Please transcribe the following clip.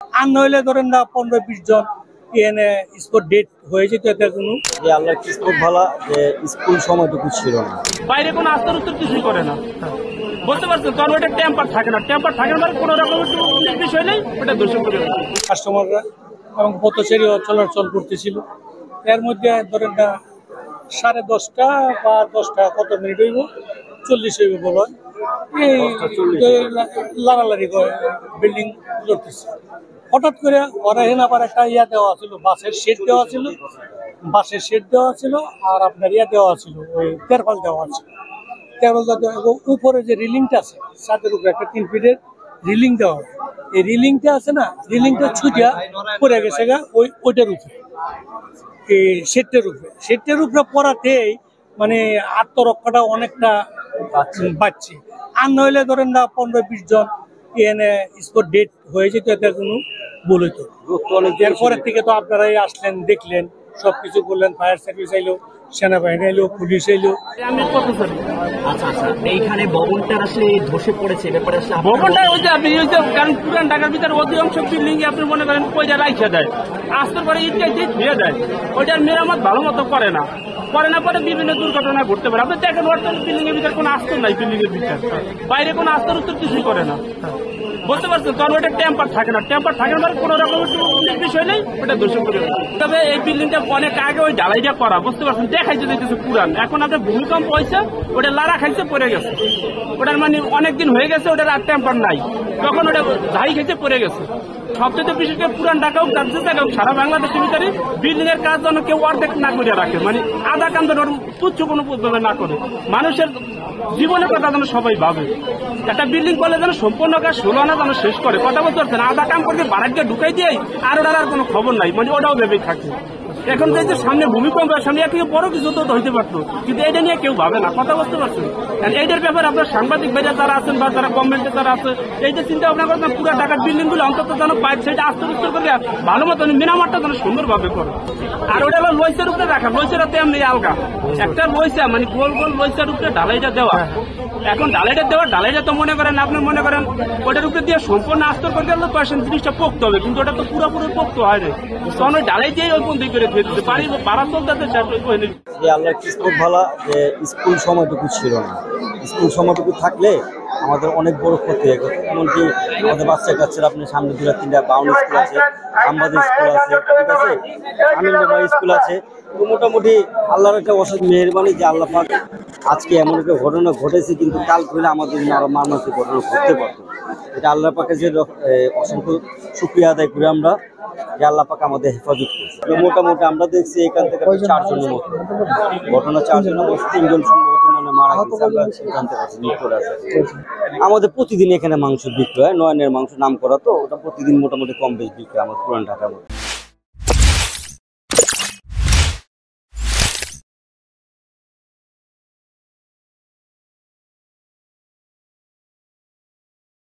আর নইলে ধরেন না 15-20 জন এনে স্পট ডেট হয়ে যেত। এতে কোনো যে আল্লাহ কিসমত ভালো যে স্কুল সময়টুকু ছিল না, বাইরে কোনো আস্তার উত্তর কিছুই করে না, বুঝতে পারছেন? কারণ ওটা টেম্পার থাকে না, টেম্পার থাকে না কোনো রকম বিষয় নেই, ওটা দোষে করে কাস্টমাররা এবং পথচারী চলাচল করতেছিল। এর মধ্যে ধরেন না 10:30 বা 10টা কত মিনিট হইব, 40 হইব বলো, এই লাগালাগি বিল্ডিং লড়তেছে। হঠাৎ করে ওরা হেন আবার একটা ইয়া দেওয়া ছিল, বাসের শেড দেওয়া ছিল, আর আপনার ইয়া দেওয়া ছিল, ওই তেরপাল দেওয়া ছিল। উপরে যে রিলিংটা আছে ছাদের উপরে একটা 3 ফিটের রিলিং দেওয়া হয়, এই রিলিংটা আছে না, রিলিংটা ছুটিয়া পড়ে গেছে গা ওইটার উপরে, এই শেডটার উপরে পড়াতেই মানে আত্মরক্ষাটা অনেকটা বাড়ছে। আর নইলে ধরেন না 15-20 জন এনে স্পট ডেট হয়ে যেত। এতে কোনো ভুল হইতো। এরপরের থেকে তো আপনারাই আসলেন, দেখলেন, সবকিছু বললেন, ফায়ার সার্ভিস আইলো, সেনাবাহিনী আইলো, পুলিশ আইলো। আচ্ছা আচ্ছা, এইখানে ভবনটা আসলে ধসে পড়েছে, ব্যাপারে আসলে ভবনটা ওই যে আপনি ওই যে কারণ পুরান ঢাকার ভিতরে অধিকাংশ বিল্ডিং আপনি মনে করেন পয়সা রাইখা দেয়, আস্তে পরে ইটটা ধুয়ে দেয়, ওইটার মেরামত ভালো মতো করে না পরে বিভিন্ন দুর্ঘটনা ঘটতে পারে। আপনি দেখেন ওয়ার্ড বিল্ডিং এর ভিতরে কোনো আস্তর নাই, বিল্ডিং এর ভিতরে বাইরে কোনো আস্তর উত্তর কিছুই করে না, বুঝতে পারছেন? কারণ ওটা টেম্পার থাকে না কোনো রকম বিষয় নেই, ওটা দোষে করে। তবে এই বিল্ডিংটা অনেক আগে ওই ঢালাইটা করা, বুঝতে পারছেন? দেখাইতে দেখতেছে পুরান, এখন আপনার ভূমিকম্প হয়েছে, ওটা লাড়া খাইছে পড়ে গেছে, ওটার মানে অনেকদিন হয়ে গেছে, ওটার আর টেম্পার নাই, তখন ওটা ধাই খাইছে পড়ে গেছে। সবচেয়ে বিশেষ করে পুরান ঢাকা হোক, রাজ্য জায়গা হোক, সারা বাংলাদেশের ভিতরে বিল্ডিং এর কাজ যেন কেউ অর্ধেক না করে রাখে, মানে আধা কাম যেন তুচ্ছ কোনো পদ্ধতি না করে, মানুষের জীবনের কথা যেন সবাই ভাবে। একটা বিল্ডিং করলে যেন সম্পূর্ণ কাজ 16 আনা যেন শেষ করে, কথা বলতে পারছেন? আধা কাম করতে বাড়াইতে ঢুকাই দিয়ে আর ওটার আর কোনো খবর নাই, মানে ওটাও ভেবেই থাকে। এখন যে সামনে ভূমিকম্পের সামনে এর থেকে বড় কিছু তো হইতে পারতো, কিন্তু এটা নিয়ে কেউ ভাবে না, কথা বুঝতে পারছেন? এইটার ব্যাপারে আপনার সাংবাদিক ভাইরা যারা আছেন বা যারা গভর্নমেন্টে যারা আছে, এইটা চিন্তা ভাবনা করতেন পুরো ঢাকার বিল্ডিং গুলো অন্তত যেন পাইপ সেটা আস্তে উত্তর করে ভালো মতন মেরামতটা যেন সুন্দরভাবে করে। আর ওটা হলো লইসের উপরে রাখা, লইসেরা তেমনি আলগা, একটা লইসা মানে গোল গোল লইসের উপরে ঢালাইটা দেওয়া। এখন ঢালাইটা তো মনে করেন আপনি মনে করেন ওটার উপরে দিয়ে সম্পূর্ণ আস্তর করে দিলে তো জিনিসটা পোক্ত হবে, কিন্তু ওটা তো পুরোপুরি পোক্ত হয় না, তখন ওই ঢালাই দিয়ে ওই বন্ধ করে দিয়ে দিতে পারি, পাড়া চলতে যে আল্লাহ কিসমত ভালো যে স্কুল সময়টুকু ছিল না, স্কুল সময়টুকু থাকলে আমাদের অনেক বড় ক্ষতি হয়ে গেছে। এমনকি আমাদের বাচ্চারা আপনার সামনে 2-3টা বাউন্ড স্কুল আছে, আমাদের স্কুল আছে, ঠিক আছে, আমিনবাড়ি স্কুল আছে। তো মোটামুটি আল্লাহর একটা অসৎ মেহেরবানি যে আল্লাহ পাক আজকে এমন একটা ঘটনা ঘটেছে, কিন্তু কাল করলে আমাদের আরো মারমাত্রিক ঘটনা ঘটতে পারতো। এটা আল্লাহ পাকে যে অসংখ্য শুকরিয়া আদায় করে আমরা যে আল্লাহ পাক আমাদের হেফাজত করছে। মোটামুটি আমরা দেখছি এখান থেকে 4 জনের মতো ঘটনা, 4 জনের মধ্যে 3 জন সম্ভবত মনে মারা গেছে, আমরা জানতে পারছি মৃত্যুরা আছে। আমাদের প্রতিদিন এখানে মাংস বিক্রি হয়, নয়নের মাংস নাম করা, তো ওটা প্রতিদিন মোটামুটি কম বেশি বিক্রি হয় আমাদের পুরান ঢাকার মধ্যে।